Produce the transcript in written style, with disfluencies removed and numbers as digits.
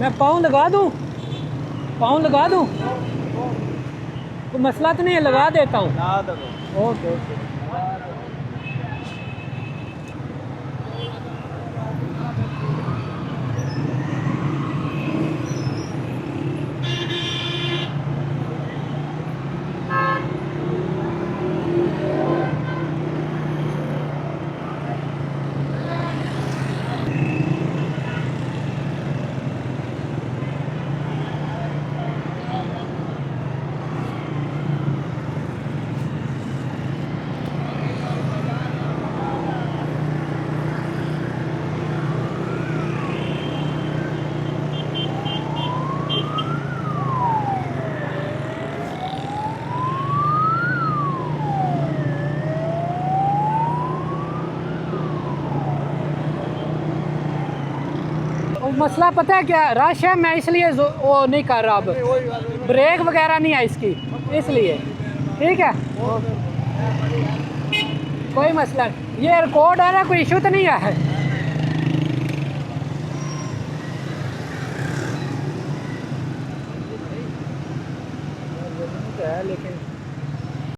मैं पाँव लगा दूँ, पाँव लगा दूँ, तो मसला तो नहीं है, लगा देता हूँ। Okay okay. मसला पता है क्या, रश है, मैं इसलिए वो नहीं कर रहा, अब ब्रेक वगैरह नहीं है इसकी, इसलिए। ठीक है, कोई मसला नहीं, ये रिकॉर्ड है ना, कोई इशू तो नहीं है। लेकिन